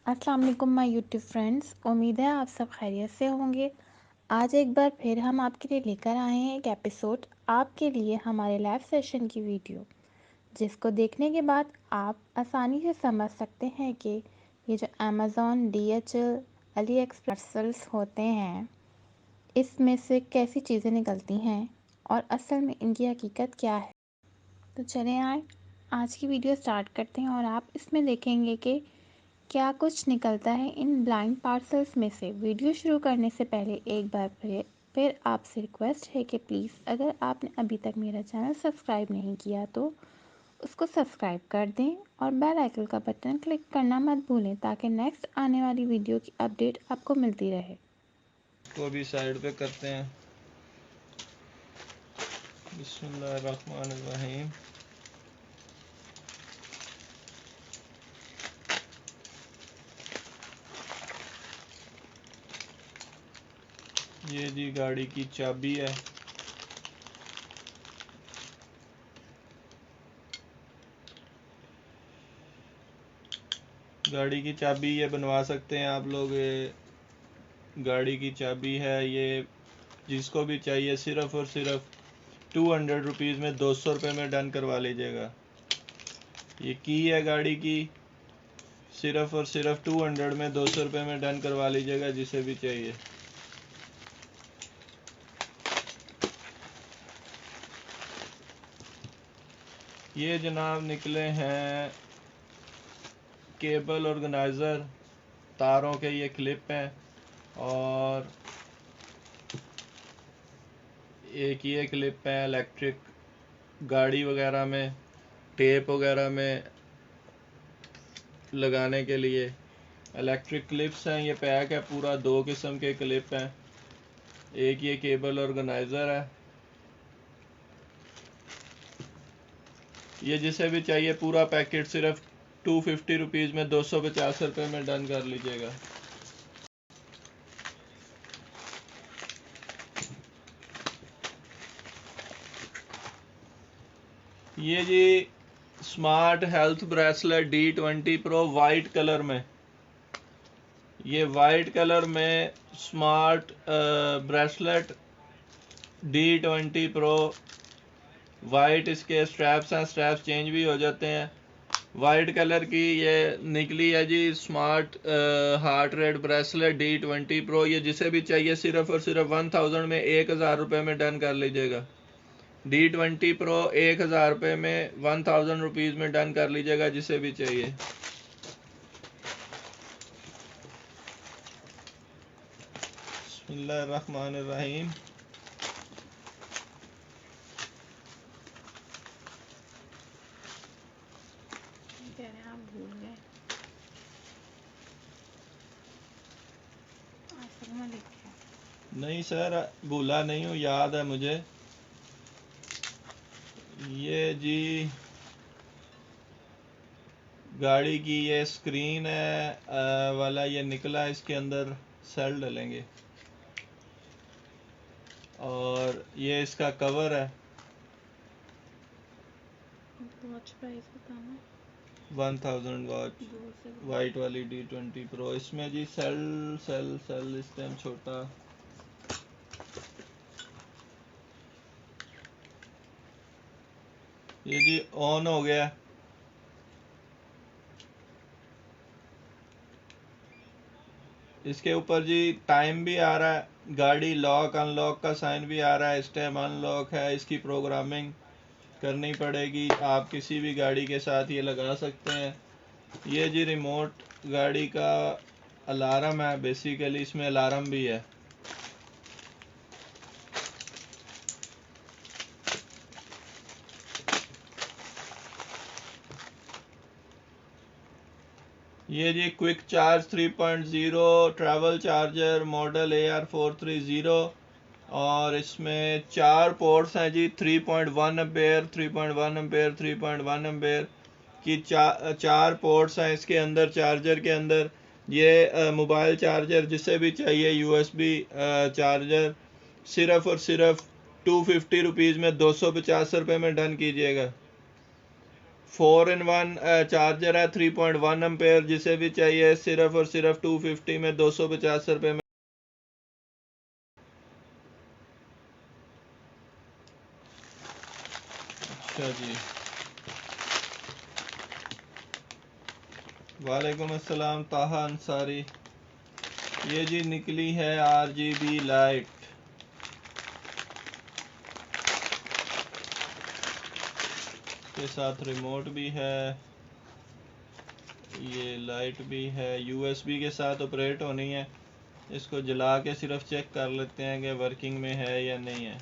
अस्सलाम वालेकुम my YouTube friends. उम्मीद है आप सब खैरियत से होंगे। आज एक बार फिर हम आपके लिए लेकर आए हैं एक एपिसोड आपके लिए हमारे लाइव सेशन की वीडियो, जिसको देखने के बाद आप आसानी से समझ सकते हैं कि ये जो अमेज़ॉन, DHL, अली एक्सप्रेस होते हैं, इसमें से कैसी चीज़ें निकलती हैं और असल में इनकी हकीकत क्या है। तो चलें आए आज की वीडियो स्टार्ट करते हैं और आप इसमें देखेंगे कि क्या कुछ निकलता है इन ब्लाइंड पार्सल्स में से। वीडियो शुरू करने से पहले एक बार फिर आपसे रिक्वेस्ट है कि प्लीज़ अगर आपने अभी तक मेरा चैनल सब्सक्राइब नहीं किया तो उसको सब्सक्राइब कर दें और बेल आइकन का बटन क्लिक करना मत भूलें ताकि नेक्स्ट आने वाली वीडियो की अपडेट आपको मिलती रहे। को भी साइड पे करते हैं। बिस्मिल्लाहिर्रहमानिर्रहीम। ये जी गाड़ी की चाबी है। गाड़ी की चाबी ये बनवा सकते हैं आप लोग। ये गाड़ी की चाबी है, ये जिसको भी चाहिए सिर्फ़ और सिर्फ 200 रुपीज़ में 200 रुपये में डन करवा लीजिएगा। ये की है गाड़ी की, सिर्फ़ और सिर्फ 200 में 200 रुपये में डन करवा लीजिएगा जिसे भी चाहिए। ये जनाब निकले हैं केबल ऑर्गेनाइज़र, तारों के ये क्लिप हैं, और एक ये क्लिप है इलेक्ट्रिक गाड़ी वगैरह में, टेप वगैरह में लगाने के लिए। इलेक्ट्रिक क्लिप्स हैं, ये पैक है पूरा, 2 किस्म के क्लिप हैं। एक ये केबल ऑर्गेनाइज़र है, ये जिसे भी चाहिए पूरा पैकेट सिर्फ 250 रुपीज़ में 250 रुपये में डन कर लीजिएगा। ये जी smart health bracelet D20 pro white colour में, ये वाइट कलर में smart bracelet D20 pro white, इसके स्ट्रैप्स हैं, स्ट्रैप्स चेंज भी हो जाते हैं। वाइट कलर की ये निकली है जी smart heart rate bracelet D20 pro. ये जिसे भी चाहिए सिर्फ और सिर्फ 1000 में 1000 रुपये में डन कर लीजिएगा। D20 प्रो 1000 रुपये में 1000 रुपीज़ में डन कर लीजिएगा जिसे भी चाहिए। बिस्मिल्लाहिर्रहमानिर्रहीम। आप भूल गए, नहीं सर, भूला नहीं हूँ, याद है मुझे। ये जी गाड़ी की ये स्क्रीन है वाला ये निकला, इसके अंदर सेल डलेंगे, और ये इसका कवर है। वॉच प्राइस बताना। 1000 वॉच वाइट वाली D20 प्रो। इसमें जी सेल सेल सेल इस टाइम छोटा। ये जी ऑन हो गया। इसके ऊपर जी टाइम भी आ रहा है, गाड़ी लॉक अनलॉक का साइन भी आ रहा है। इस टाइम अनलॉक है, इसकी प्रोग्रामिंग करनी पड़ेगी। आप किसी भी गाड़ी के साथ ये लगा सकते हैं। ये जी रिमोट गाड़ी का अलार्म है, बेसिकली इसमें अलार्म भी है। ये जी quick charge 3.0 travel charger model AR430, और इसमें 4 पोर्ट्स हैं जी, 3.1 एम्पेयर, 3.1 एम्पेयर, 3.1 एम्पेयर की 4 पोर्ट्स हैं इसके अंदर। चार्जर के अंदर ये मोबाइल चार्जर जिसे भी चाहिए USB चार्जर सिर्फ और सिर्फ 250 रुपीज़ में 250 रुपये में डन कीजिएगा। 4-in-1 चार्जर है 3.1 एम्पेयर, जिसे भी चाहिए सिर्फ और सिर्फ 250 में 250 रुपये में। अच्छा जी, वालेकुम अस्सलाम ताहा अंसारी। ये जी निकली है RGB लाइट, के साथ रिमोट भी है, ये लाइट भी है, USB के साथ ऑपरेट होनी है। इसको जला के सिर्फ चेक कर लेते हैं कि वर्किंग में है या नहीं है।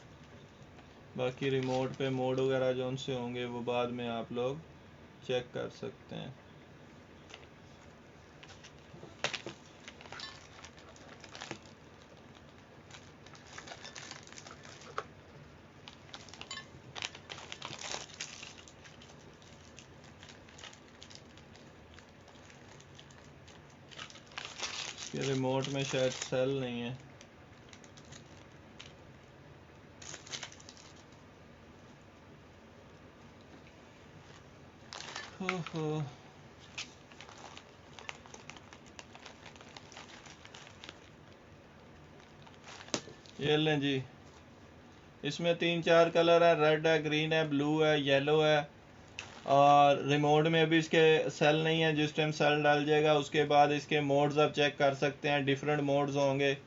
बाकी रिमोट पे मोड वगैरह जो उनसे होंगे वो बाद में आप लोग चेक कर सकते हैं। कि रिमोट में शायद सेल नहीं है। हो ये लें जी, इसमें 3-4 कलर है, रेड है, ग्रीन है, ब्लू है, येलो है। और रिमोट में भी इसके सेल नहीं है। जिस टाइम सेल डाल जाएगा उसके बाद इसके मोड्स आप चेक कर सकते हैं, डिफरेंट मोड्स होंगे।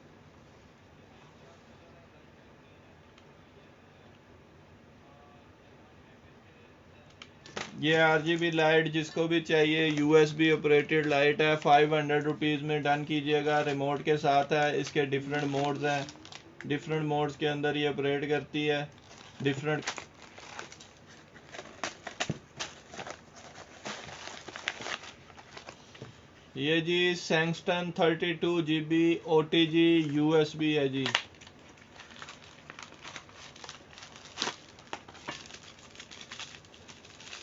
ये RGB लाइट जिसको भी चाहिए, USB ऑपरेटेड लाइट है, 500 रुपीज़ में डन कीजिएगा। रिमोट के साथ है, इसके डिफरेंट मोड्स हैं, डिफरेंट मोड्स के अंदर ये ऑपरेट करती है डिफरेंट। ये जी सैंगस्टन 32GB OTG USB है जी।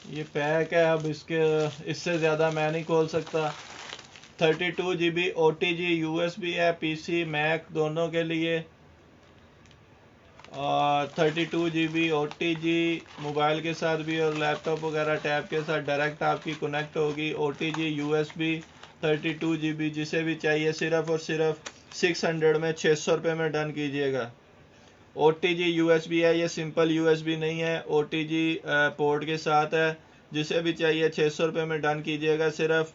ये पैक है, अब इससे ज़्यादा मैं नहीं खोल सकता। 32GB OTG USB है, PC मैक दोनों के लिए। और 32GB OTG मोबाइल के साथ भी और लैपटॉप वगैरह टैब के साथ डायरेक्ट आपकी कनेक्ट होगी। OTG USB 32GB जिसे भी चाहिए सिर्फ और सिर्फ 600 में 600 रुपये में डन कीजिएगा। OTG USB है, ये सिंपल USB नहीं है, OTG पोर्ट के साथ है। जिसे भी चाहिए 600 रुपये में डन कीजिएगा। सिर्फ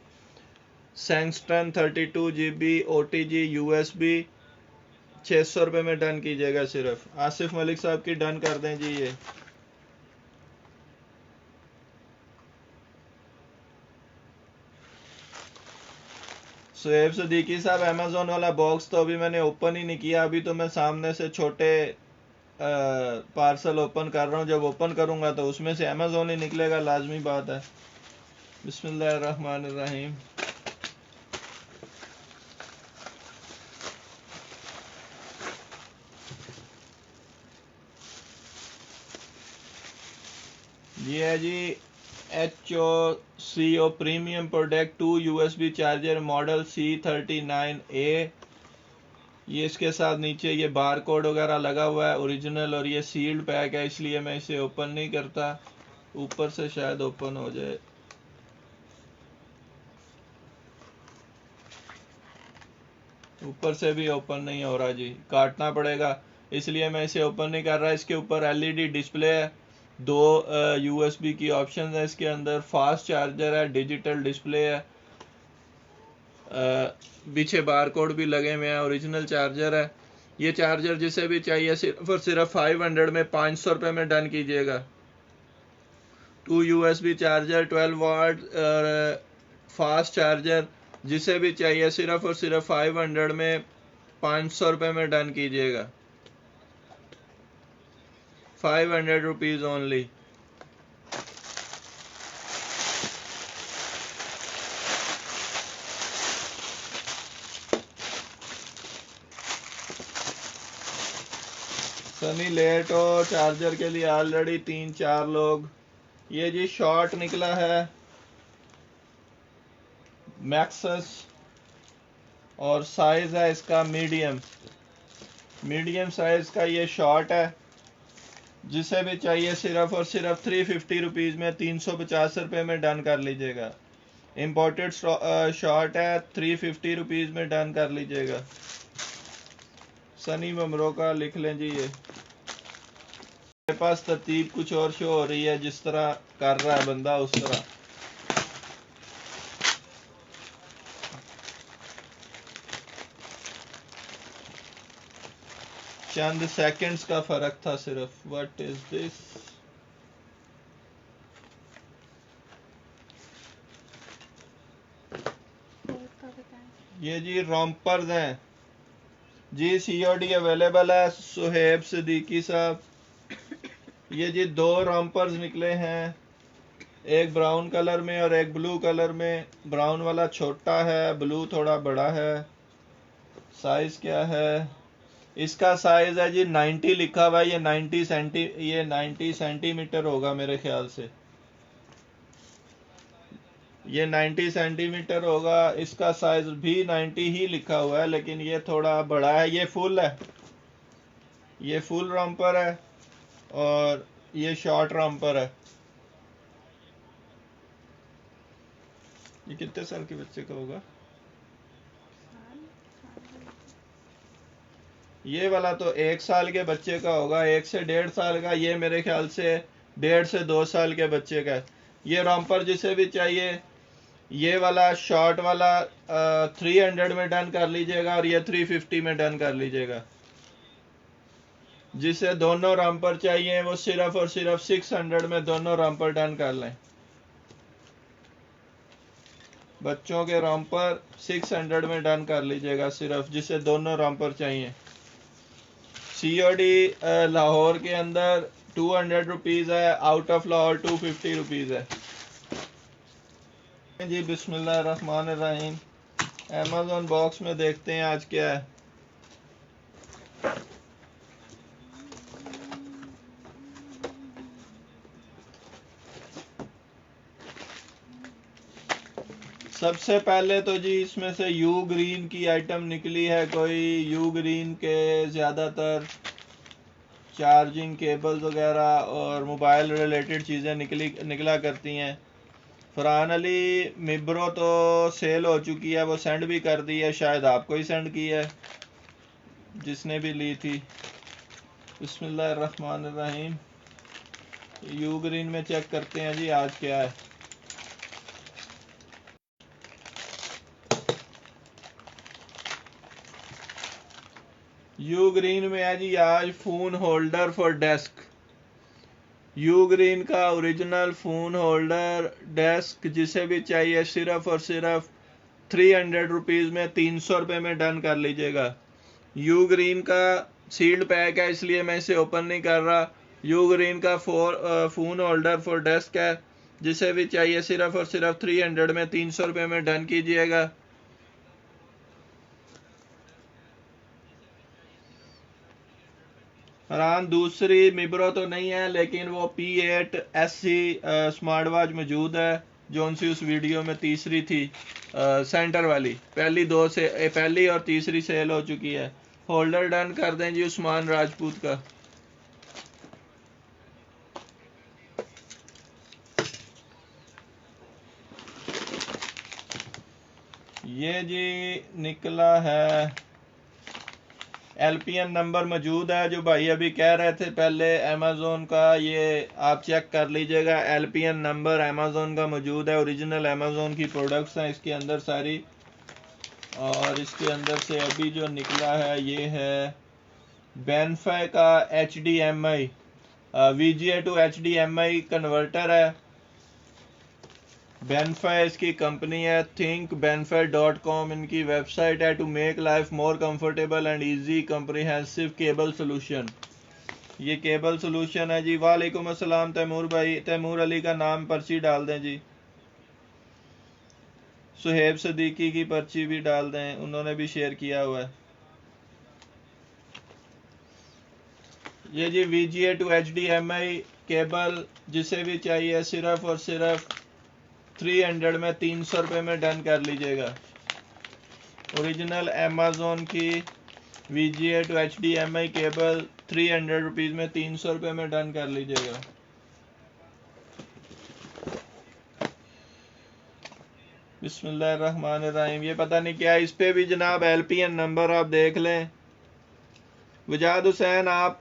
सैंगस्टन 32GB OTG USB 600 रुपये में डन कीजिएगा। सिर्फ आसिफ मलिक साहब की डन कर दें जी। ये सुहेब सदीकी साहब, अमेजोन वाला बॉक्स तो अभी मैंने ओपन ही नहीं किया। अभी तो मैं सामने से छोटे पार्सल ओपन कर रहा हूँ। जब ओपन करूँगा तो उसमें से अमेजोन ही निकलेगा, लाजमी बात है। बिस्मिल्लाहिर्रहमानिर्रहीम। ये है जी HOCO premium product 2 USB charger model C39A। ये इसके साथ नीचे ये बार कोड वगैरह लगा हुआ है ओरिजिनल, और ये सील्ड पैक है, इसलिए मैं इसे ओपन नहीं करता। ऊपर से शायद ओपन हो जाए। ऊपर से भी ओपन नहीं हो रहा जी, काटना पड़ेगा, इसलिए मैं इसे ओपन नहीं कर रहा। इसके ऊपर LED डिस्प्ले है, 2 USB की ऑप्शन है इसके अंदर, फास्ट चार्जर है, डिजिटल डिस्प्ले है, पीछे बार कोड भी लगे हुए हैं, ओरिजिनल चार्जर है। ये चार्जर जिसे भी चाहिए सिर्फ और सिर्फ 500 में 500 रुपये में डन कीजिएगा। 2 USB charger 12 watt fast charger जिसे भी चाहिए सिर्फ और सिर्फ 500 में 500 रुपये में डन कीजिएगा। 500 रुपीज़ ओनली। सनी लेट हो चार्जर के लिए ऑलरेडी 3-4 लोग। ये जी शॉर्ट निकला है मैक्सस, और साइज है इसका मीडियम। मीडियम साइज का ये शॉर्ट है। जिसे भी चाहिए सिर्फ और सिर्फ 350 रुपीज़ में, 350 रुपये में डन कर लीजिएगा। इम्पोर्टेड शॉर्ट है, 350 रुपीज़ में डन कर लीजिएगा। सनी ममरो का लिख लें जी। ये मेरे पास तरतीब कुछ और शो हो रही है, जिस तरह कर रहा है बंदा उस तरह। चंद सेकंड्स का फर्क था सिर्फ। What is this? ये जी रॉम्पर्स हैं जी, सीओडी अवेलेबल है। सुहेब सिद्दीकी साहब, ये जी 2 रॉम्पर्स निकले हैं, एक ब्राउन कलर में और एक ब्लू कलर में। ब्राउन वाला छोटा है, ब्लू थोड़ा बड़ा है। साइज क्या है इसका? साइज है जी 90 लिखा हुआ है। ये 90 सेंटीमीटर होगा मेरे ख्याल से। ये 90 सेंटीमीटर होगा। इसका साइज भी 90 ही लिखा हुआ है, लेकिन ये थोड़ा बड़ा है। ये फुल है, ये फुल रॉम्पर है और ये शॉर्ट रॉम्पर है। ये कितने साल के बच्चे का होगा? ये वाला तो 1 साल के बच्चे का होगा, 1 से 1.5 साल का। ये मेरे ख्याल से 1.5 से 2 साल के बच्चे का है। ये रॉम्पर जिसे भी चाहिए, ये वाला शॉर्ट वाला 300 में डन कर लीजिएगा और ये 350 में डन कर लीजिएगा। जिसे दोनों रॉम्पर चाहिए वो सिर्फ और सिर्फ 600 में दोनों रॉम्पर डन कर लें। बच्चों के रॉम्पर 600 में डन कर लीजिएगा सिर्फ, जिसे दोनों रॉम्पर चाहिए। सीओडी लाहौर के अंदर 200 रुपीज़ है, आउट ऑफ लाहौर 250 रुपीज़ है जी। बिस्मिल्लाहिर्रहमानिर्रहीम। अमेज़न बॉक्स में देखते हैं आज क्या है। सबसे पहले तो जी इसमें से यू ग्रीन की आइटम निकली है कोई। यू ग्रीन के ज़्यादातर चार्जिंग केबल्स वगैरह और मोबाइल रिलेटेड चीज़ें निकला करती हैं। फरहान अली मिब्रो तो सेल हो चुकी है, वो सेंड भी कर दी है, शायद आपको ही सेंड की है जिसने भी ली थी। बिस्मिल्लाहिर्रहमानिर्रहीम। यू ग्रीन में चेक करते हैं जी आज क्या है। यू ग्रीन में है जी आज phone holder for desk. You green का ओरिजिनल फ़ोन होल्डर डेस्क जिसे भी चाहिए सिर्फ और सिर्फ 300 रुपीज़ में, 300 रुपये में डन कर लीजिएगा। यू ग्रीन का सील्ड पैक है, इसलिए मैं इसे ओपन नहीं कर रहा। यू ग्रीन का फ़ोन होल्डर फॉर डेस्क है, जिसे भी चाहिए सिर्फ और सिर्फ 300 में, 300 रुपये में डन कीजिएगा। फरहान दूसरी मिब्रो तो नहीं है, लेकिन वो P8 SC स्मार्ट वॉच मौजूद है, जो सी उस वीडियो में तीसरी थी सेंटर वाली। पहली और तीसरी सेल हो चुकी है। होल्डर डन कर दें जी उस्मान राजपूत का। ये जी निकला है, LPN नंबर मौजूद है। जो भाई अभी कह रहे थे पहले अमेज़ोन का, ये आप चेक कर लीजिएगा। LPN नंबर अमेज़ोन का मौजूद है, ओरिजिनल अमेज़ोन की प्रोडक्ट्स हैं इसके अंदर सारी। और इसके अंदर से अभी जो निकला है ये है बेनफाई का HDMI VGA to HDMI converter है। बेनफाई इसकी कंपनी है, thinkbenfai.com इनकी वेबसाइट है। To make life more comfortable and easy comprehensive cable solution. ये केबल सोल्यूशन है जी। वालेकुम अस्सलाम तैमूर भाई, तैमूर अली का नाम पर्ची डाल दें जी। सुहेब सिद्दीकी की पर्ची भी डाल दें, उन्होंने भी शेयर किया हुआ है। ये जी VGA to HDMI केबल जिसे भी चाहिए सिर्फ और सिर्फ 300 में, 300 रुपये में डन कर लीजिएगा। ओरिजिनल अमेज़ॉन की VGA to HDMI cable 300 rupees में 300 रुपये में डन कर लीजिएगा। बिस्मिल्लाहिर्रहमानिर्रहीम। ये पता नहीं क्या, इस पे भी जनाब LPN नंबर आप देख लें। वजाद हुसैन, आप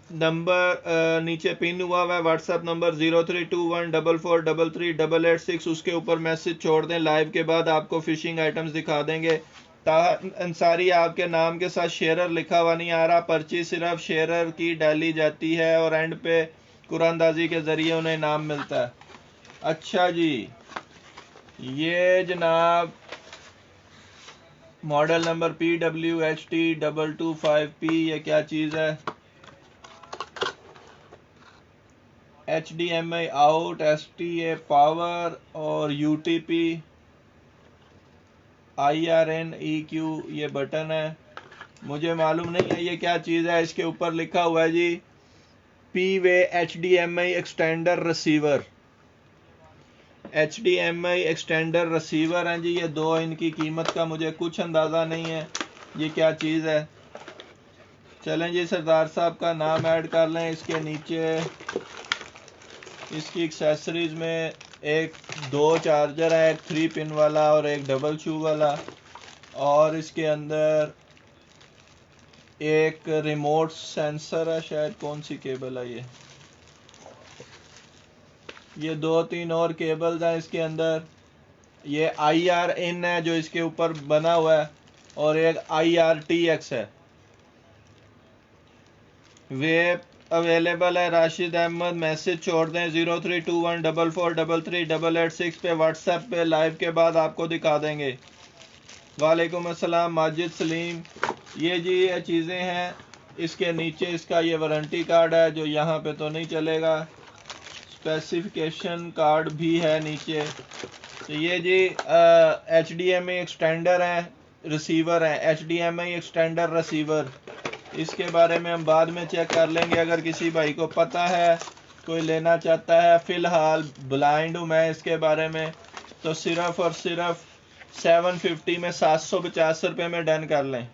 नंबर नीचे पिन हुआ है व्हाट्सएप नंबर 032144338886, उसके ऊपर मैसेज छोड़ दें। लाइव के बाद आपको फिशिंग आइटम्स दिखा देंगे। अंसारी आपके नाम के साथ शेरर लिखा हुआ नहीं आ रहा, पर्ची सिर्फ शेरर की डाली जाती है और एंड पे कुरानदाजी के ज़रिए उन्हें नाम मिलता है। अच्छा जी, ये जनाब मॉडल नंबर PWHT225P, ये क्या चीज़ है? HDMI आउट, STA पावर और UTP IRN EQ ये बटन है। मुझे मालूम नहीं है ये क्या चीज़ है। इसके ऊपर लिखा हुआ है जी P-Way HDMI extender receiver. HDMI extender receiver हैं जी ये दो। इनकी कीमत का मुझे कुछ अंदाज़ा नहीं है ये क्या चीज़ है। चलें जी, सरदार साहब का नाम ऐड कर लें। इसके नीचे इसकी एक्सेसरीज में दो चार्जर है, एक 3 पिन वाला और एक डबल शू वाला, और इसके अंदर एक रिमोट सेंसर है, शायद कौन सी केबल है ये 2-3 और केबल्स हैं इसके अंदर। ये IR-in है जो इसके ऊपर बना हुआ है, और एक IRTX है। वे अवेलेबल है। राशिद अहमद, मैसेज छोड़ दें 032144338886 पे, व्हाट्सएप पे। लाइव के बाद आपको दिखा देंगे। वालेकुम अस्सलाम माजिद सलीम। ये जी ये चीज़ें हैं। इसके नीचे इसका ये वारंटी कार्ड है जो यहाँ पे तो नहीं चलेगा, स्पेसिफिकेशन कार्ड भी है नीचे। तो ये जी HDMI एक्सटेंडर है, रिसीवर है, HDMI एक्सटेंडर रिसीवर। इसके बारे में हम बाद में चेक कर लेंगे, अगर किसी भाई को पता है, कोई लेना चाहता है। फ़िलहाल ब्लाइंड हूँ मैं इसके बारे में, तो सिर्फ़ और सिर्फ 750 में 750 रुपये में डन कर लें।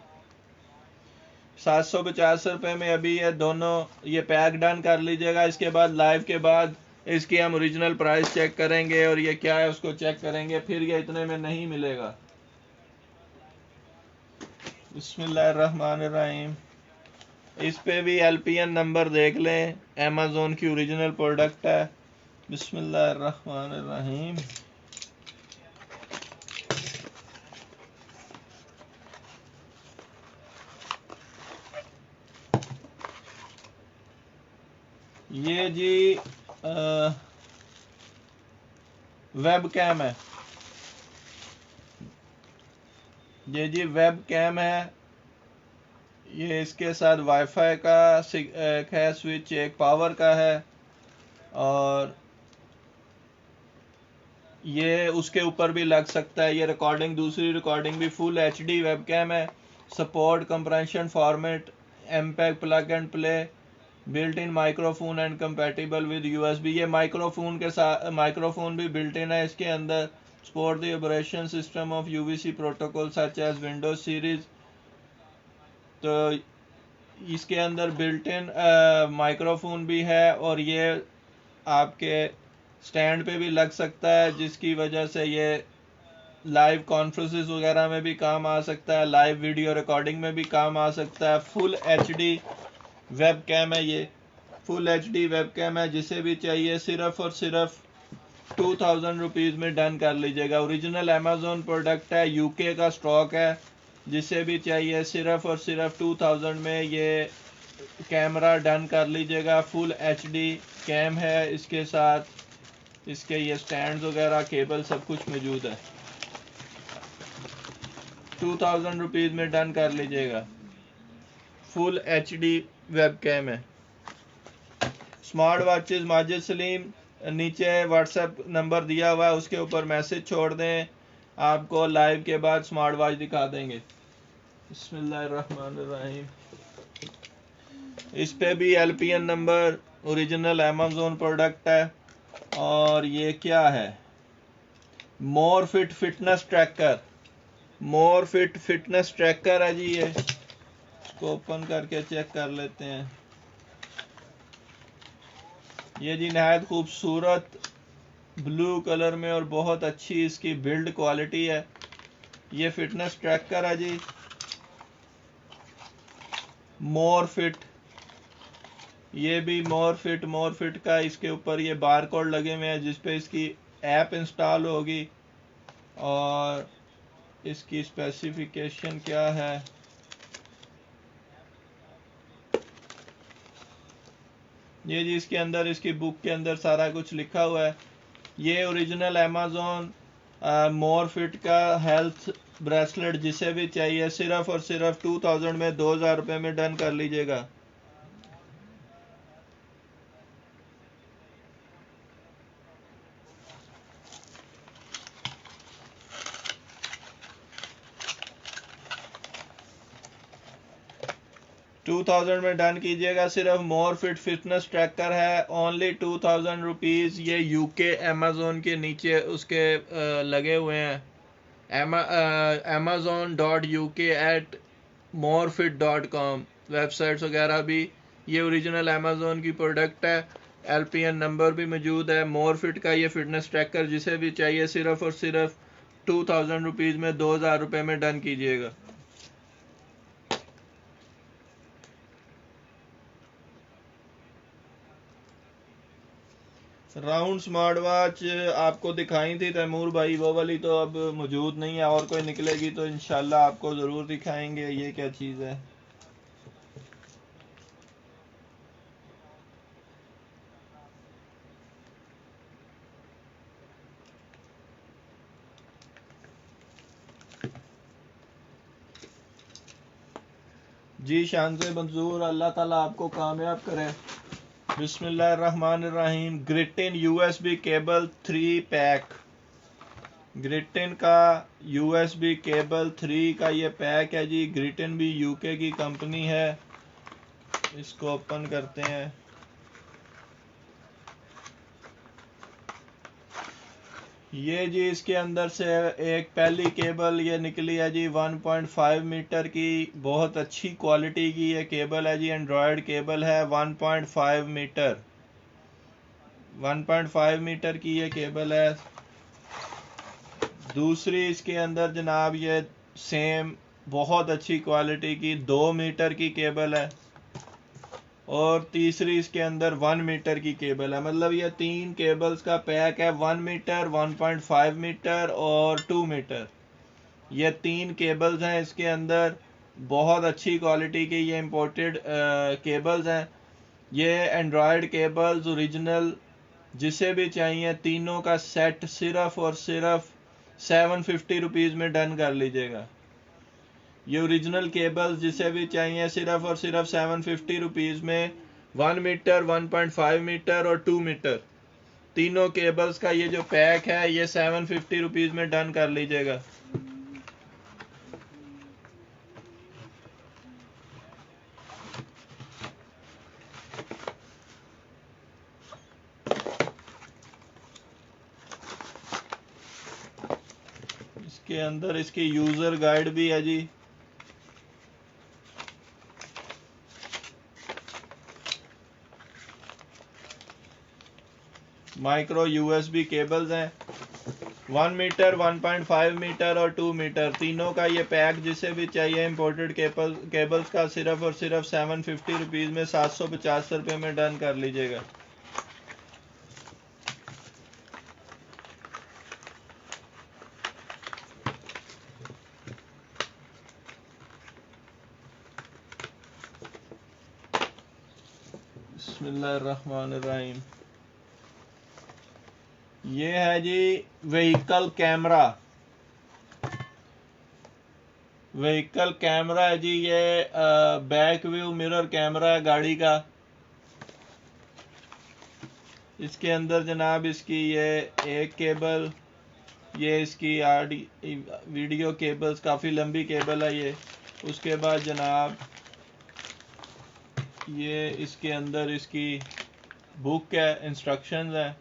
750 रुपये में अभी ये दोनों ये पैक डन कर लीजिएगा। इसके बाद लाइव के बाद इसकी हम ओरिजिनल प्राइस चेक करेंगे और ये क्या है उसको चेक करेंगे, फिर ये इतने में नहीं मिलेगा। बिस्मिल्लाहिर्रहमानिर्रहीम। इस पे भी LPN नंबर देख लें, अमेज़ोन की ओरिजिनल प्रोडक्ट है। बिस्मिल्लाहिर्रहमानिर्रहीम। ये जी वेब कैम है। ये जी वेब कैम है। ये इसके साथ वाईफाई का एक है स्विच, एक पावर का है, और ये उसके ऊपर भी लग सकता है। ये रिकॉर्डिंग, दूसरी रिकॉर्डिंग भी फुल HD वेब कैम है। Support compression format, MPEG plug and play, built in microphone and compatible with USB। ये माइक्रोफोन के साथ माइक्रोफोन भी बिल्ट इन है इसके अंदर। Support the operation system of UVC protocol such as Windows series. तो इसके अंदर बिल्ट इन माइक्रोफोन भी है, और ये आपके स्टैंड पे भी लग सकता है, जिसकी वजह से ये लाइव कॉन्फ्रेंसेस वगैरह में भी काम आ सकता है, लाइव वीडियो रिकॉर्डिंग में भी काम आ सकता है। फुल HD वेब कैम है ये, फुल HD वेब कैम है। जिसे भी चाहिए सिर्फ और सिर्फ 2000 रुपीज़ में डन कर लीजिएगा। ओरिजिनल अमेज़ोन प्रोडक्ट है, UK का स्टॉक है। जिसे भी चाहिए सिर्फ और सिर्फ 2000 में ये कैमरा डन कर लीजिएगा। फुल HD कैम है, इसके साथ इसके ये स्टैंड वगैरह, केबल, सब कुछ मौजूद है। 2000 रुपीज़ में डन कर लीजिएगा। फुल HD वेब कैम है। स्मार्ट वॉचेस माजिद सलीम, नीचे व्हाट्सएप नंबर दिया हुआ है, उसके ऊपर मैसेज छोड़ दें, आपको लाइव के बाद स्मार्ट वॉच दिखा देंगे। बिस्मिल्लाहिर्रहमानिर्रहीम। इस पे भी LPN number, original Amazon product है। और ये क्या है? मोर फिट फिटनेस ट्रैकर। मोर फिट फिटनेस ट्रैकर है जी ये। इसको ओपन करके चेक कर लेते हैं। ये जी नहायत खूबसूरत ब्लू कलर में और बहुत अच्छी इसकी बिल्ड क्वालिटी है। ये फिटनेस ट्रैकर है जी, मोर फिट। ये भी मोर फिट का इसके ऊपर ये बार कोड लगे हुए हैं जिस पे इसकी ऐप इंस्टॉल होगी। और इसकी स्पेसिफिकेशन क्या है, ये जी इसके अंदर, इसकी बुक के अंदर सारा कुछ लिखा हुआ है। ये ओरिजिनल अमेज़ॉन मोर फिट का हेल्थ ब्रेसलेट जिसे भी चाहिए सिर्फ और सिर्फ 2000 में 2000 रुपये में डन कर लीजिएगा। $2000 में डन कीजिएगा। सिर्फ मोर फिट फिटनेस ट्रैकर है, ओनली 2000 रुपीज़। ये यूके अमेज़ॉन के नीचे उसके लगे हुए हैं, amazon.uk@morefit.com वेबसाइट्स वगैरह भी। ये ओरिजिनल अमेज़ॉन की प्रोडक्ट है। LPN नंबर भी मौजूद है। मोरफिट का ये फिटनेस ट्रैकर जिसे भी चाहिए सिर्फ और सिर्फ 2000 रुपीज़ में 2000 रुपये में डन कीजिएगा। राउंड स्मार्ट वॉच आपको दिखाई थी तैमूर भाई, वो वाली तो अब मौजूद नहीं है। और कोई निकलेगी तो इंशाल्लाह आपको ज़रूर दिखाएंगे। ये क्या चीज़ है, जी शान से मंजूर, अल्लाह ताला आपको कामयाब करे। बिस्मिल्लाहिर्रहमानिर्रहीम। ग्रिटिन USB केबल 3 पैक। ग्रिटिन का USB केबल 3 का ये पैक है जी। ग्रिटिन भी UK की कंपनी है। इसको ओपन करते हैं। ये जी इसके अंदर से एक पहली केबल ये निकली है जी 1.5 मीटर की, बहुत अच्छी क्वालिटी की ये केबल है जी। एंड्रॉयड केबल है 1.5 मीटर, 1.5 मीटर की ये केबल है। दूसरी इसके अंदर जनाब ये सेम बहुत अच्छी क्वालिटी की 2 मीटर की केबल है। और तीसरी इसके अंदर 1 मीटर की केबल है। मतलब ये 3 केबल्स का पैक है, 1 मीटर, 1.5 मीटर और 2 मीटर। ये 3 केबल्स हैं इसके अंदर। बहुत अच्छी क्वालिटी के ये इंपोर्टेड केबल्स हैं। ये एंड्रॉयड केबल्स ओरिजिनल जिसे भी चाहिए तीनों का सेट सिर्फ और सिर्फ 750 रुपीज़ में डन कर लीजिएगा। ये ओरिजिनल केबल्स जिसे भी चाहिए सिर्फ और सिर्फ 750 रुपीज़ में 1 मीटर, 1.5 मीटर और 2 मीटर तीनों केबल्स का ये जो पैक है ये 750 रुपीज़ में डन कर लीजिएगा। इसके अंदर इसकी यूज़र गाइड भी है जी। माइक्रो USB केबल्स हैं, 1 मीटर, 1.5 मीटर और 2 मीटर तीनों का ये पैक जिसे भी चाहिए इंपोर्टेड केबल्स का सिर्फ और सिर्फ 750 रुपीज़ में 750 रुपये में डन कर लीजिएगा। बिस्मिल्लाहिर्रहमानिर्रहीम। ये है जी व्हीकल कैमरा। व्हीकल कैमरा है जी। ये बैक व्यू मिरर कैमरा है गाड़ी का। इसके अंदर जनाब इसकी ये एक केबल, ये इसकी वीडियो केबल्स काफ़ी लंबी केबल है ये। उसके बाद जनाब ये इसके अंदर इसकी बुक है, इंस्ट्रक्शंस है,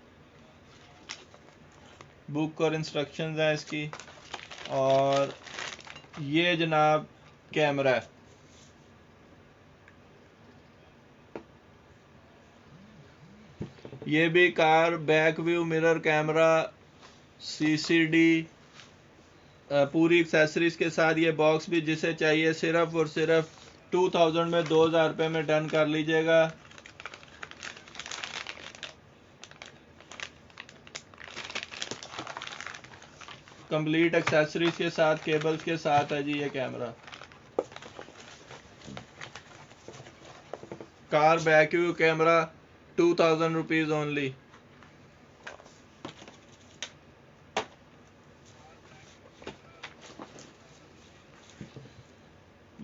बुक और इंस्ट्रक्शंस हैं इसकी। और ये जनाब कैमरा है। ये भी car back view mirror camera, CCD, पूरी एक्सेसरीज के साथ ये बॉक्स भी जिसे चाहिए सिर्फ और सिर्फ 2000 में 2000 रुपये में डन कर लीजिएगा। कंप्लीट एक्सेसरीज के साथ, केबल्स के साथ है जी ये camera. Car back view camera 2000 rupees only.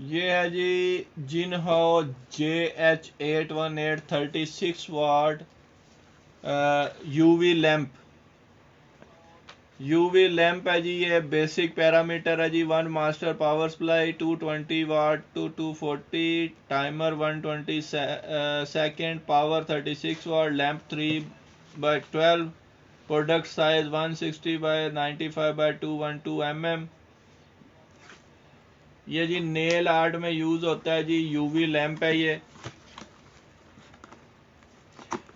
ये है जी Jinhao JH818 36 watt UV lamp. UV lamp है जी, ये बेसिक पैरामीटर है जी। 1 master power supply, 220 watt to 240, timer 120 second, power 36 watt, lamp 3/12, product size 160/95/212 mm। ये जी नेल आर्ट में यूज होता है जी, यूवी लैंप है ये।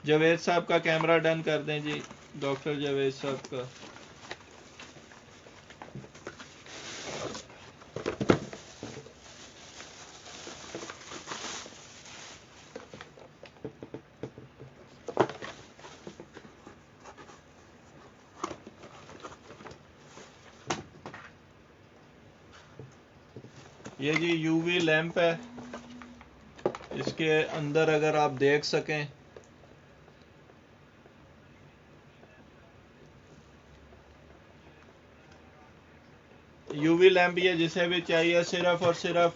जावेद साहब का कैमरा डन कर दें जी, डॉक्टर जावेद साहब का। ये जी यूवी लैंप है, इसके अंदर अगर आप देख सकें यूवी लैंप, ये जिसे भी चाहिए सिर्फ और सिर्फ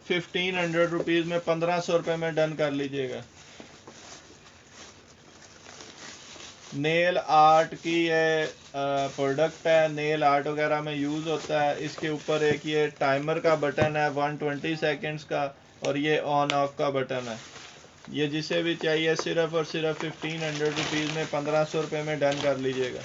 1500 रुपीज में, 1500 रुपये में डन कर लीजिएगा। नेल आर्ट की ये प्रोडक्ट है, नेल आर्ट वगैरह में यूज होता है। इसके ऊपर एक ये टाइमर का बटन है 120 सेकेंड्स का, और ये ऑन ऑफ का बटन है। ये जिसे भी चाहिए सिर्फ और सिर्फ 1500 रुपीज में, 1500 रुपये में डन कर लीजिएगा।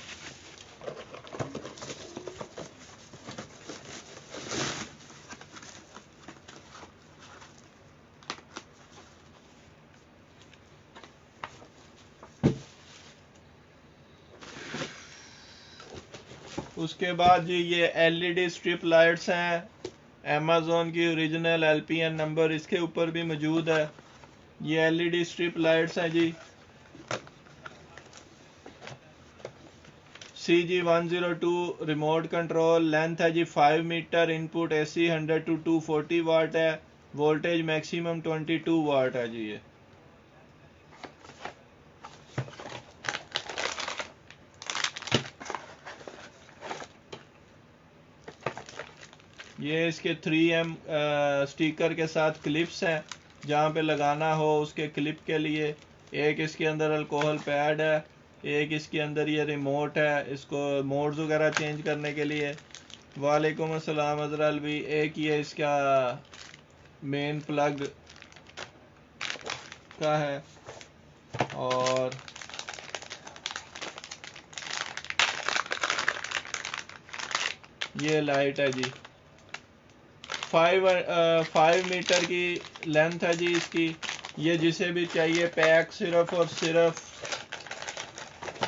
उसके बाद जी ये LED स्ट्रिप लाइट्स हैं, अमेज़ॉन की ओरिजिनल LPN नंबर इसके ऊपर भी मौजूद है। ये LED स्ट्रिप लाइट्स हैं जी, CG102 रिमोट कंट्रोल, लेंथ है जी 5 मीटर, इनपुट AC 100 to 240 वाट है, वोल्टेज मैक्सिमम 22 वाट है जी। ये इसके 3M स्टिकर के साथ क्लिप्स हैं, जहाँ पे लगाना हो उसके क्लिप के लिए। एक इसके अंदर अल्कोहल पैड है, एक इसके अंदर ये रिमोट है, इसको मोड्स वगैरह चेंज करने के लिए। वालेकुम अस्सलाम अजरल भी। एक ये इसका मेन प्लग का है, और ये लाइट है जी। 5 मीटर की लेंथ है जी इसकी। ये जिसे भी चाहिए पैक सिर्फ और सिर्फ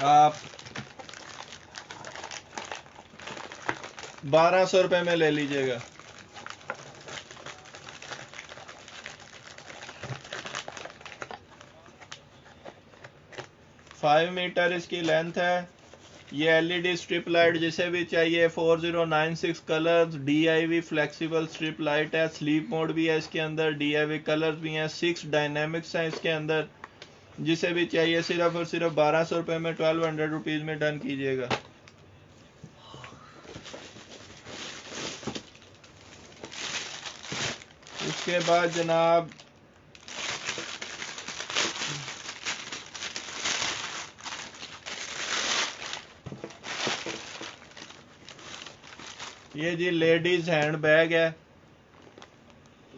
आप 1200 रुपये में ले लीजिएगा। फाइव मीटर इसकी लेंथ है। ये LED स्ट्रिप लाइट जिसे भी चाहिए 4096 colours, DIV flexible strip light है, स्लीप मोड भी है इसके अंदर, DIV कलर्स भी हैं, 6 डायनेमिक्स हैं इसके अंदर। जिसे भी चाहिए सिर्फ और सिर्फ 1200 रुपये में, 1200 रुपीज़ में डन कीजिएगा। उसके बाद जनाब ये जी लेडीज हैंड बैग है,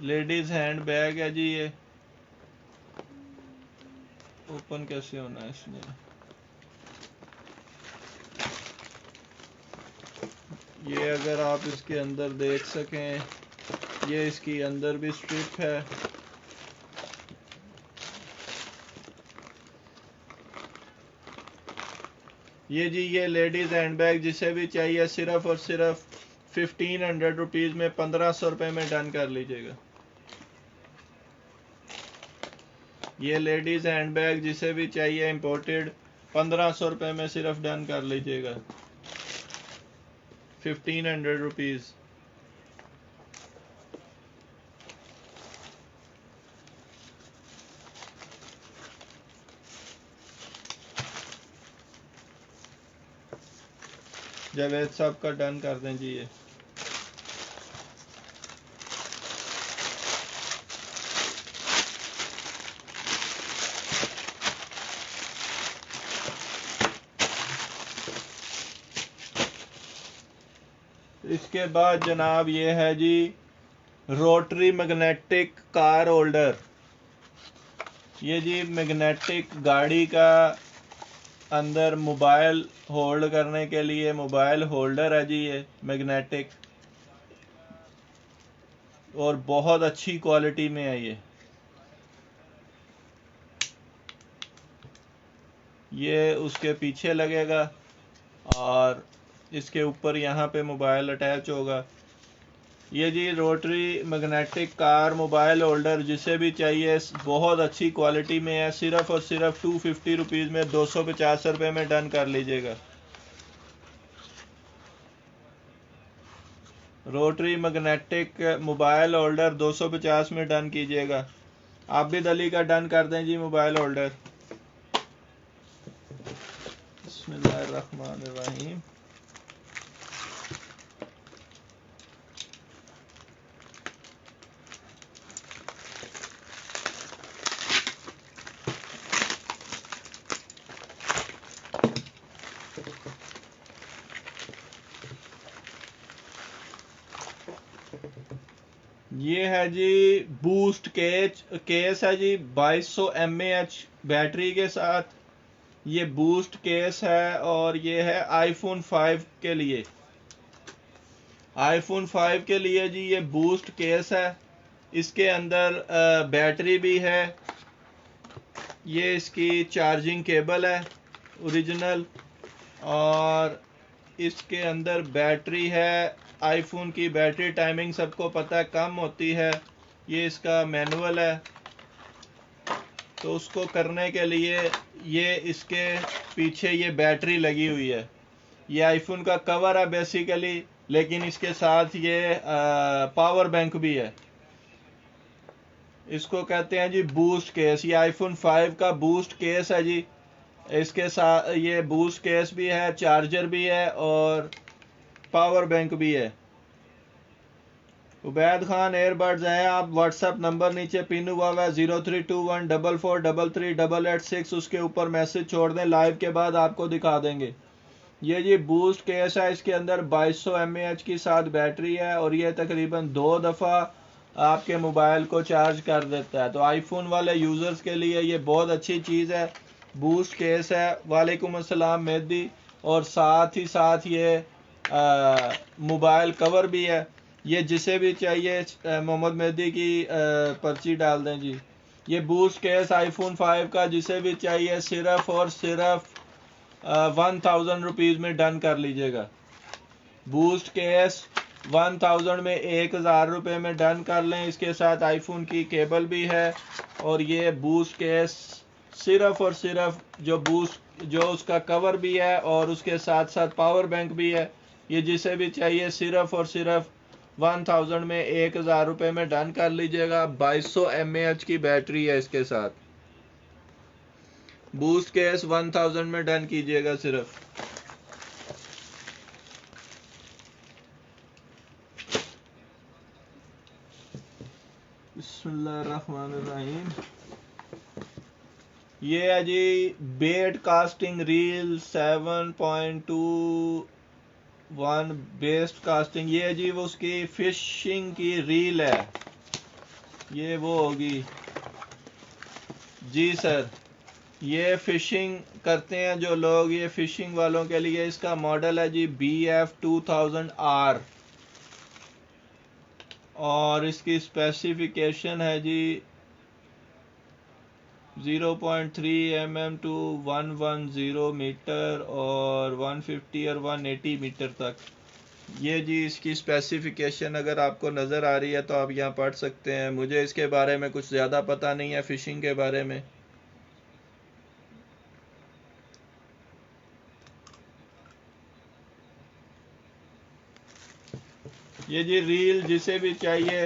लेडीज हैंड बैग है जी। ये ओपन कैसे होना है इसमें? ये अगर आप इसके अंदर देख सकें, ये इसकी अंदर भी स्ट्रिप है। ये जी ये लेडीज़ हैंड बैग जिसे भी चाहिए सिर्फ और सिर्फ 1500 रुपीज़ में 1500 रुपये में डन कर लीजिएगा। ये लेडीज़ हैंड बैग जिसे भी चाहिए इंपोर्टेड 1500 रुपये में सिर्फ डन कर लीजिएगा, 1500 रुपीज़। जावेद साहब का डन कर दें जी ये। इसके बाद जनाब ये है जी रोटरी मैग्नेटिक कार होल्डर। ये जी मैग्नेटिक गाड़ी का अंदर मोबाइल होल्ड करने के लिए मोबाइल होल्डर है जी, ये मैग्नेटिक, और बहुत अच्छी क्वालिटी में है ये उसके पीछे लगेगा और इसके ऊपर यहाँ पे मोबाइल अटैच होगा। ये जी rotary magnetic car mobile holder जिसे भी चाहिए बहुत अच्छी क्वालिटी में है, सिर्फ और सिर्फ 250 रुपीज़ में 250 रुपये में डन कर लीजिएगा। रोटरी मैग्नेटिक मोबाइल होल्डर 250 में डन कीजिएगा। आबिद अली का डन कर दें जी मोबाइल होल्डर। बिस्मिल्लाहिर्रहमानिर्रहीम। ये है जी बूस्ट केस है जी 2200 mAh बैटरी के साथ। ये बूस्ट केस है और ये है आईफोन 5 के लिए। आईफोन 5 के लिए जी ये बूस्ट केस है। इसके अंदर बैटरी भी है, ये इसकी चार्जिंग केबल है ओरिजिनल, और इसके अंदर बैटरी है। आईफोन की बैटरी टाइमिंग सबको पता है कम होती है। ये इसका मैनुअल है, तो उसको करने के लिए ये इसके पीछे ये बैटरी लगी हुई है। ये आईफोन का कवर है बेसिकली, लेकिन इसके साथ ये पावर बैंक भी है। इसको कहते हैं जी बूस्ट केस। ये आईफोन 5 का बूस्ट केस है जी। इसके साथ ये बूस्ट केस भी है, चार्जर भी है और पावर बैंक भी है। उबैद खान एयरबड्स हैं। आप व्हाट्सएप नंबर नीचे पिन हुआ है 032144338886, उसके ऊपर मैसेज छोड़ दें, लाइव के बाद आपको दिखा देंगे। ये जी बूस्ट केस है, इसके अंदर 2200 mAh की साथ बैटरी है और ये तकरीबन 2 दफ़ा आपके मोबाइल को चार्ज कर देता है। तो आईफोन वाले यूज़र्स के लिए ये बहुत अच्छी चीज़ है। बूस्ट केस है। वालेकुम अस्सलाम मेहदी। और साथ ही साथ ये मोबाइल कवर भी है। ये जिसे भी चाहिए मोहम्मद मेहदी की पर्ची डाल दें जी। ये बूस्ट केस आईफोन 5 का जिसे भी चाहिए सिर्फ और सिर्फ 1000 रुपीज़ में डन कर लीजिएगा। बूस्ट केस 1000 में 1000 रुपये में डन कर लें। इसके साथ आईफोन की केबल भी है और ये बूस्ट केस सिर्फ और सिर्फ जो उसका कवर भी है और उसके साथ साथ पावर बैंक भी है। ये जिसे भी चाहिए सिर्फ और सिर्फ 1000 में 1000 रुपये में डन कर लीजिएगा। 2200 mAh की बैटरी है इसके साथ। बूस्ट केस 1000 में डन कीजिएगा सिर्फ। बिस्मिल्लाहिर्रहमानिर्रहीम। ये है जी bait casting reel 7.21 best casting. ये जी वो उसकी फिशिंग की रील है, ये वो होगी जी सर। ये फिशिंग करते हैं जो लोग, ये फिशिंग वालों के लिए इसका मॉडल है जी BF2000R और इसकी स्पेसिफिकेशन है जी 0.3 mm टू 110 मीटर और 150 और 180 मीटर तक। ये जी इसकी स्पेसिफिकेशन अगर आपको नज़र आ रही है तो आप यहाँ पढ़ सकते हैं। मुझे इसके बारे में कुछ ज़्यादा पता नहीं है फ़िशिंग के बारे में। ये जी रील जिसे भी चाहिए,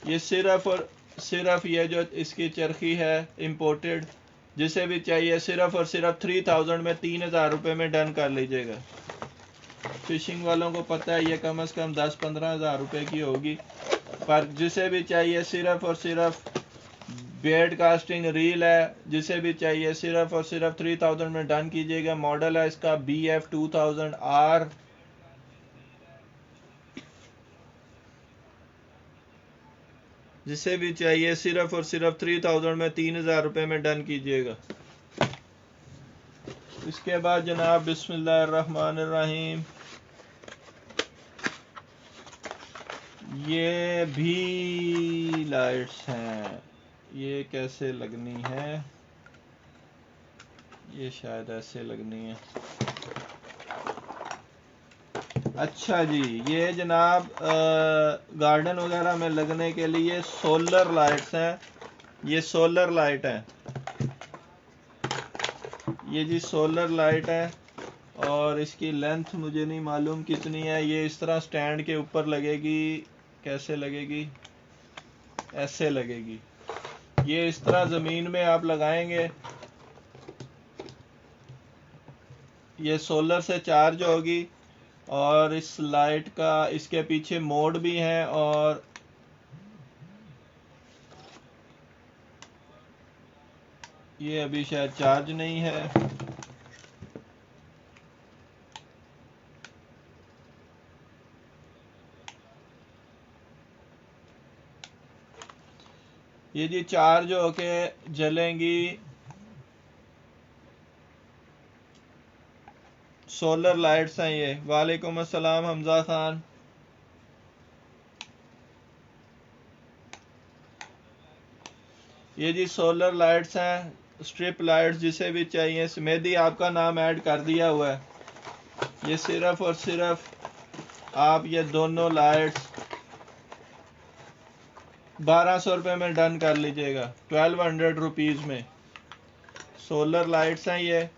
ये सिर्फ और सिर्फ ये जो इसकी चरखी है इंपोर्टेड, जिसे भी चाहिए सिर्फ और सिर्फ 3000 में 3000 रुपये में डन कर लीजिएगा। फिशिंग वालों को पता है ये कम से कम 10-15 हज़ार रुपये की होगी, पर जिसे भी चाहिए सिर्फ और सिर्फ बेड कास्टिंग रील है, जिसे भी चाहिए सिर्फ और सिर्फ 3000 में डन कीजिएगा। मॉडल है इसका BF 2000R। जिसे भी चाहिए सिर्फ और सिर्फ 3000 में 3000 रुपये में डन कीजिएगा। इसके बाद जनाब बिस्मिल्लाहिर्रहमानिर्रहीम, ये भी लाइट्स हैं। ये कैसे लगनी है? ये शायद ऐसे लगनी है। अच्छा जी, ये जनाब गार्डन वगैरह में लगने के लिए सोलर लाइट्स हैं। ये सोलर लाइट है, ये जी सोलर लाइट है और इसकी लेंथ मुझे नहीं मालूम कितनी है। ये इस तरह स्टैंड के ऊपर लगेगी। कैसे लगेगी? ऐसे लगेगी। ये इस तरह ज़मीन में आप लगाएंगे, ये सोलर से चार्ज होगी और इस लाइट का इसके पीछे मोड भी है और ये अभी शायद चार्ज नहीं है। ये जी चार्ज होके जलेंगी। सोलर लाइट्स हैं ये। वालेकुम अस्सलाम हमजा खान। ये जी सोलर लाइट्स हैं, स्ट्रिप लाइट्स जिसे भी चाहिए। मेहदी आपका नाम ऐड कर दिया हुआ है। ये सिर्फ और सिर्फ आप ये दोनों लाइट्स 1200 रुपये में डन कर लीजिएगा, 1200 रुपीज़ में। सोलर लाइट्स हैं ये।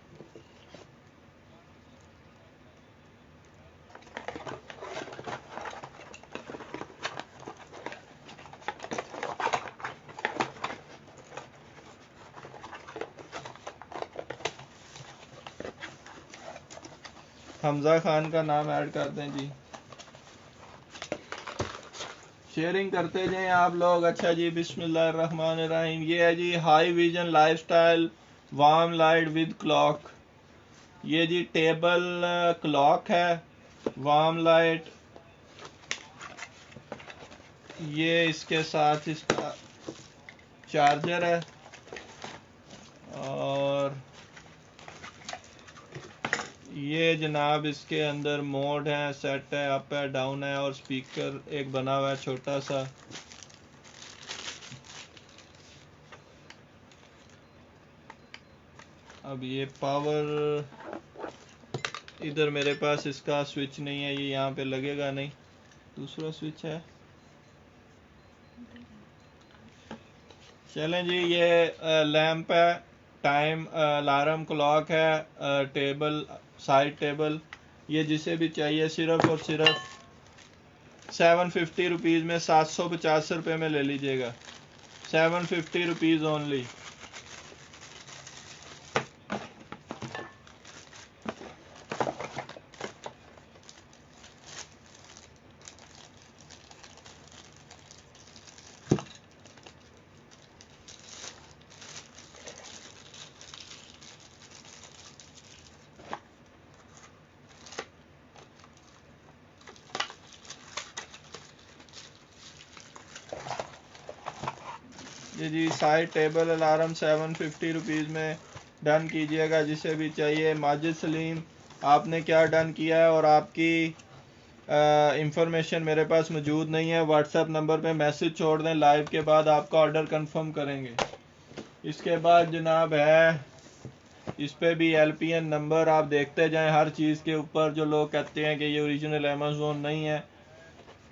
हमजा खान का नाम ऐड कर दें जी। शेयरिंग करते जाएं आप लोग। अच्छा जी, बिस्मिल्लाहिर्रहमानिर्रहीम। ये है जी high vision lifestyle warm light with clock. ये जी टेबल क्लॉक है, वार्म लाइट। ये इसके साथ इसका चार्जर है और ये जनाब इसके अंदर मोड है, सेट है, अप है, डाउन है और स्पीकर एक बना हुआ है छोटा सा। अब ये पावर, इधर मेरे पास इसका स्विच नहीं है, ये यहाँ पे लगेगा नहीं। दूसरा स्विच है। चलें जी, ये लैंप है, टाइम अलार्म क्लॉक है, टेबल साइड टेबल। ये जिसे भी चाहिए सिर्फ और सिर्फ 750 रुपीज़ में, 750 रुपये में ले लीजिएगा। 750 रुपीज़ ओनली। ये जी साइड टेबल अलार्म 750 रुपीज़ में डन कीजिएगा जिसे भी चाहिए। माजिद सलीम, आपने क्या डन किया है और आपकी इंफॉर्मेशन मेरे पास मौजूद नहीं है। व्हाट्सएप नंबर पे मैसेज छोड़ दें, लाइव के बाद आपका ऑर्डर कंफर्म करेंगे। इसके बाद जनाब है, इस पे भी LPN नंबर आप देखते जाएं हर चीज़ के ऊपर। जो लोग कहते हैं कि ये ओरिजिनल अमेज़ोन नहीं है,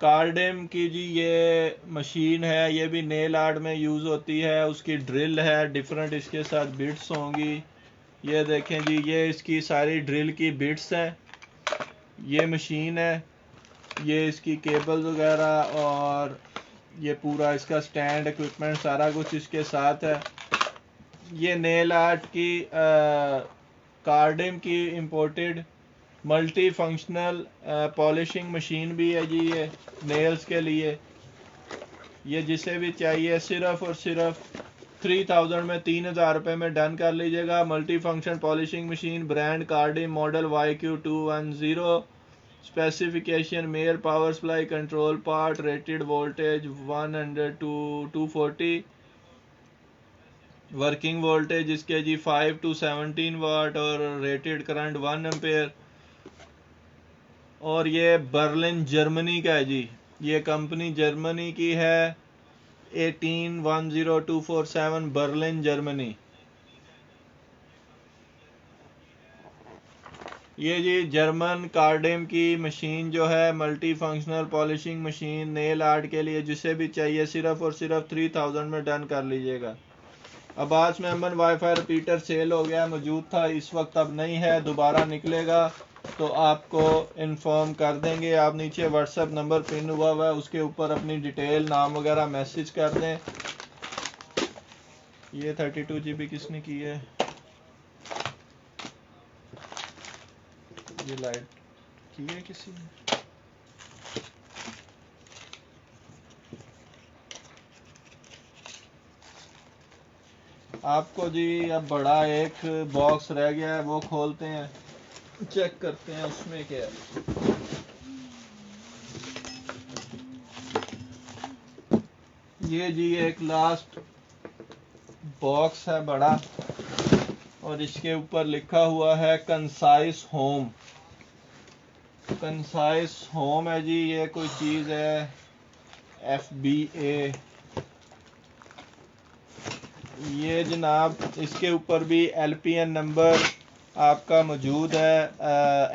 कार्डेम की जी ये मशीन है, ये भी नेल आर्ट में यूज़ होती है। उसकी ड्रिल है डिफरेंट, इसके साथ बिट्स होंगी। ये देखें जी, ये इसकी सारी ड्रिल की बिट्स हैं। ये मशीन है, ये इसकी केबल वगैरह और ये पूरा इसका स्टैंड इक्विपमेंट सारा कुछ इसके साथ है। ये नेल आर्ट की कार्डिम की imported multi functional polishing machine भी है जी, ये नेल्स के लिए। ये जिसे भी चाहिए सिर्फ और सिर्फ 3000 में, 3000 रुपये में डन कर लीजिएगा। Multi function polishing machine, brand कार्डिम, मॉडल YQ210, स्पेसिफिकेशन मेयर power supply control part, rated voltage 100 to 240, working voltage इसके जी 5 to 17 वाट और रेटेड करंट 1 एम्पेयर। और ये बर्लिन जर्मनी का है जी, ये कंपनी जर्मनी की है, 1810247 बर्लिन जर्मनी। ये जी जर्मन कार्डिम की मशीन जो है, multi functional polishing machine nail art के लिए, जिसे भी चाहिए सिर्फ और सिर्फ 3000 में डन कर लीजिएगा। Abbas Memon wifi repeater sale हो गया, मौजूद था इस वक्त, अब नहीं है, दोबारा निकलेगा तो आपको इन्फॉर्म कर देंगे। आप नीचे व्हाट्सएप नंबर पिन हुआ है, उसके ऊपर अपनी डिटेल नाम वगैरह मैसेज कर दें। ये 32 GB किसने की है? ये लाइट की है किसी ने? आपको जी अब बड़ा एक बॉक्स रह गया है, वो खोलते हैं, चेक करते हैं उसमें क्या है। ये जी एक लास्ट बॉक्स है बड़ा, और इसके ऊपर लिखा हुआ है कंसाइज होम। कंसाइज होम है जी, ये कोई चीज़ है FBA। ये जनाब इसके ऊपर भी LPN नंबर आपका मौजूद है।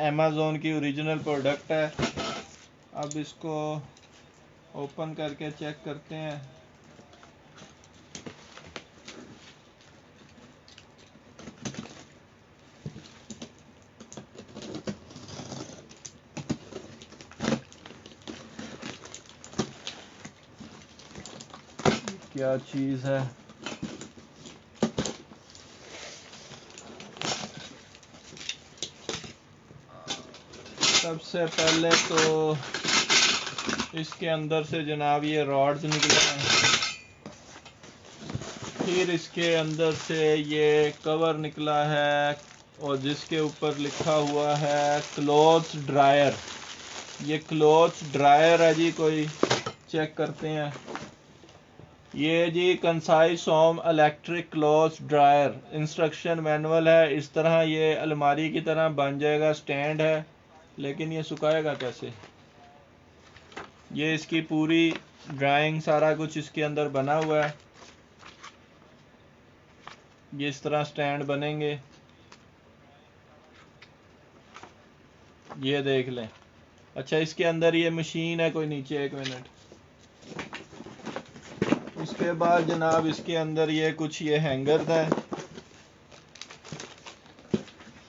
अमेज़ोन की ओरिजिनल प्रोडक्ट है। अब इसको ओपन करके चेक करते हैं। क्या चीज़ है? सबसे पहले तो इसके अंदर से जनाब ये रॉड्स निकले हैं, फिर इसके अंदर से ये कवर निकला है, और जिसके ऊपर लिखा हुआ है क्लॉथ्स ड्रायर। ये क्लॉथ्स ड्रायर है जी, कोई चेक करते हैं। ये जी concise home electric clothes dryer, instruction manual है। इस तरह ये अलमारी की तरह बन जाएगा, स्टैंड है, लेकिन ये सुखाएगा कैसे? ये इसकी पूरी ड्राइंग सारा कुछ इसके अंदर बना हुआ है। ये इस तरह स्टैंड बनेंगे, ये देख लें। अच्छा, इसके अंदर ये मशीन है कोई नीचे, एक मिनट। उसके बाद जनाब इसके अंदर ये कुछ ये हैंगर है।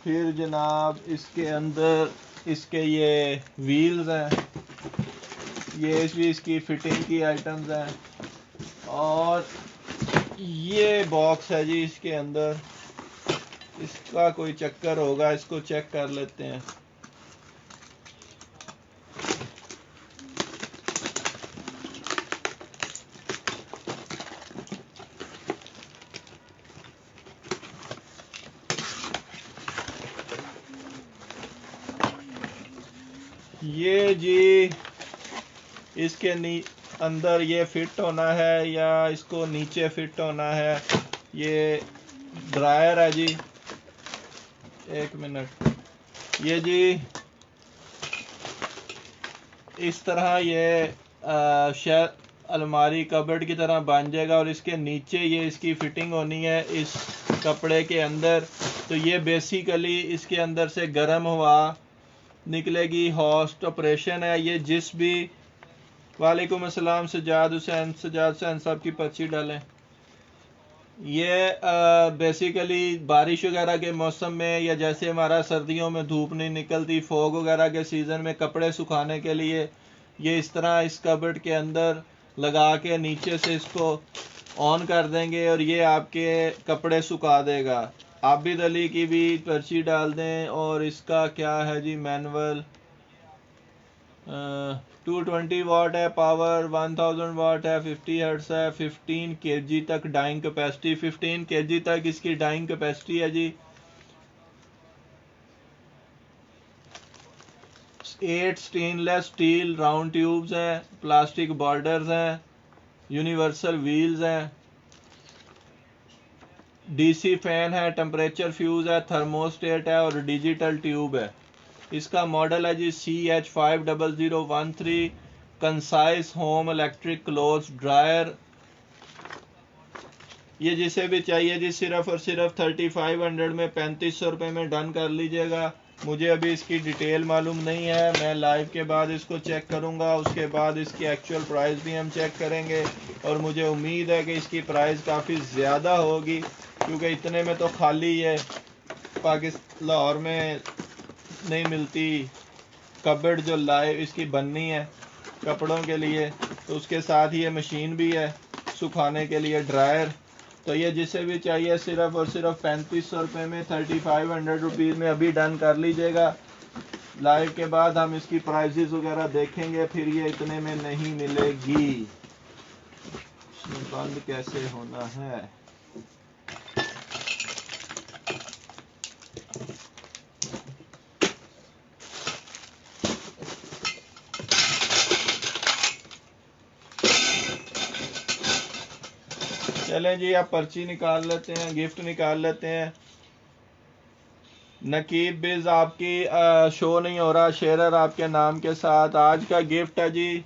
फिर जनाब इसके अंदर इसके ये व्हील्स हैं, ये भी इसकी फिटिंग की आइटम्स हैं। और ये बॉक्स है जी, इसके अंदर इसका कोई चक्कर होगा, इसको चेक कर लेते हैं। ये जी इसके अंदर ये फिट होना है या इसको नीचे फिट होना है। ये ड्रायर है जी, एक मिनट। ये जी इस तरह ये अलमारी कबर्ड की तरह बन जाएगा और इसके नीचे ये इसकी फिटिंग होनी है इस कपड़े के अंदर। तो ये बेसिकली इसके अंदर से गर्म हवा निकलेगी। हॉस्ट ऑपरेशन है ये। जिस भी वालेकुम अस्सलाम सजाद हुसैन साहब की पर्ची डालें। ये बेसिकली बारिश वगैरह के मौसम में या जैसे हमारा सर्दियों में धूप नहीं निकलती, फॉग वगैरह के सीज़न में कपड़े सुखाने के लिए ये इस तरह इस कबर्ड के अंदर लगा के नीचे से इसको ऑन कर देंगे और ये आपके कपड़े सुखा देगा। आबिद अली की भी पर्ची डाल दें। और इसका क्या है जी मैनुअल। 220 वाट है पावर, 1000 वाट है, 50 हर्ट्ज है, 15 kg तक डाइंग कैपेसिटी, 15 kg तक इसकी डाइंग कैपेसिटी है जी। 8 स्टेनलेस स्टील राउंड ट्यूब्स हैं, प्लास्टिक बॉर्डर्स हैं, यूनिवर्सल व्हील्स हैं, डीसी फैन है, टेम्परेचर फ्यूज है, थर्मोस्टेट है और डिजिटल ट्यूब है। इसका मॉडल है जी CH50013 concise home electric clothes dryer. ये जिसे भी चाहिए जी सिर्फ और सिर्फ 3500 में 3500 रुपये में डन कर लीजिएगा। मुझे अभी इसकी डिटेल मालूम नहीं है, मैं लाइव के बाद इसको चेक करूंगा, उसके बाद इसकी एक्चुअल प्राइस भी हम चेक करेंगे। और मुझे उम्मीद है कि इसकी प्राइस काफ़ी ज़्यादा होगी क्योंकि इतने में तो खाली है पाकिस्तान लाहौर में नहीं मिलती कबर्ड जो लाइव इसकी बननी है कपड़ों के लिए। तो उसके साथ ही ये मशीन भी है सुखाने के लिए ड्रायर। तो ये जिसे भी चाहिए सिर्फ और सिर्फ 3500 रुपये में 3500 रुपीज़ में अभी डन कर लीजिएगा। लाइव के बाद हम इसकी प्राइसेस वगैरह देखेंगे, फिर ये इतने में नहीं मिलेगी। इसमें बंद कैसे होना है। चलें जी आप पर्ची निकाल लेते हैं, गिफ्ट निकाल लेते हैं। नकीब बिज आपकी शो नहीं हो रहा, शेरर आपके नाम के साथ। आज का गिफ्ट है जी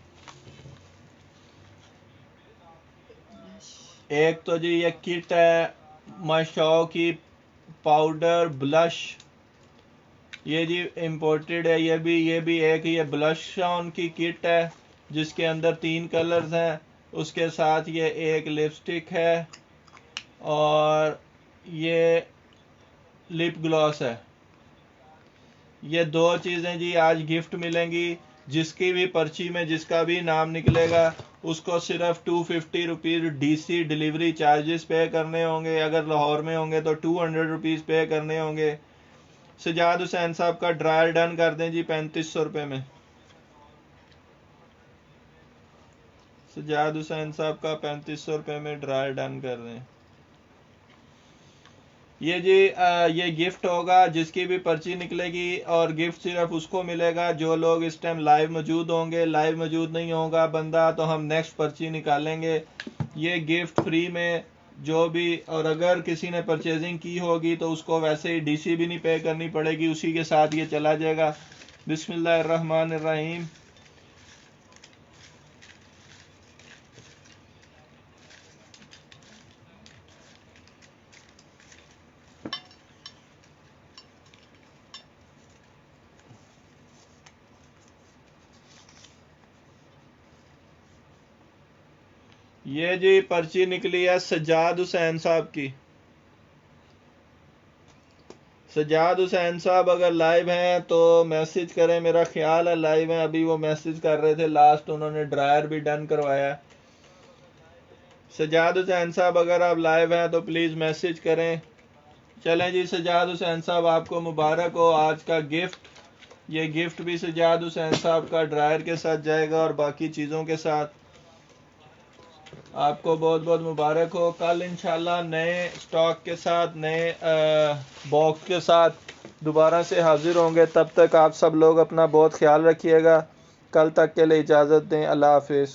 एक तो जी ये किट है माशो की पाउडर ब्लश। ये जी इम्पोर्टेड है। ये भी एक ये ब्लश ऑन की किट है जिसके अंदर 3 कलर्स हैं। उसके साथ ये एक लिपस्टिक है और ये लिप ग्लॉस है। ये 2 चीज़ें जी आज गिफ्ट मिलेंगी। जिसकी भी पर्ची में जिसका भी नाम निकलेगा उसको सिर्फ 250 रुपीज़ DC डिलीवरी चार्जेस पे करने होंगे। अगर लाहौर में होंगे तो 200 रुपीज़ पे करने होंगे। सजाद हुसैन साहब का ड्रायर डन कर दें जी 3500 रुपये में। सजाद हुसैन साहब का 3500 रुपये में ड्रायर डन कर दें। ये जी ये गिफ्ट होगा जिसकी भी पर्ची निकलेगी और गिफ्ट सिर्फ उसको मिलेगा जो लोग इस टाइम लाइव मौजूद होंगे। लाइव मौजूद नहीं होगा बंदा तो हम नेक्स्ट पर्ची निकालेंगे। ये गिफ्ट फ्री में जो भी, और अगर किसी ने परचेजिंग की होगी तो उसको वैसे ही DC भी नहीं पे करनी पड़ेगी, उसी के साथ ये चला जाएगा। बिस्मिल्लाहिर्रहमानिर्रहीम। ये जी पर्ची निकली है सजाद हुसैन साहब की। सजाद हुसैन साहब अगर लाइव हैं तो मैसेज करें। मेरा ख्याल है लाइव हैं, अभी वो मैसेज कर रहे थे। लास्ट उन्होंने ड्रायर भी डन करवाया। सजाद हुसैन साहब अगर आप लाइव हैं तो प्लीज़ मैसेज करें। चलें जी सजाद हुसैन साहब आपको मुबारक हो आज का गिफ्ट। ये गिफ्ट भी सजाद हुसैन साहब का ड्रायर के साथ जाएगा और बाकी चीज़ों के साथ। आपको बहुत बहुत मुबारक हो। कल इंशाल्लाह नए स्टॉक के साथ नए बॉक्स के साथ दोबारा से हाजिर होंगे। तब तक आप सब लोग अपना बहुत ख्याल रखिएगा। कल तक के लिए इजाज़त दें। अल्लाह हाफिज़।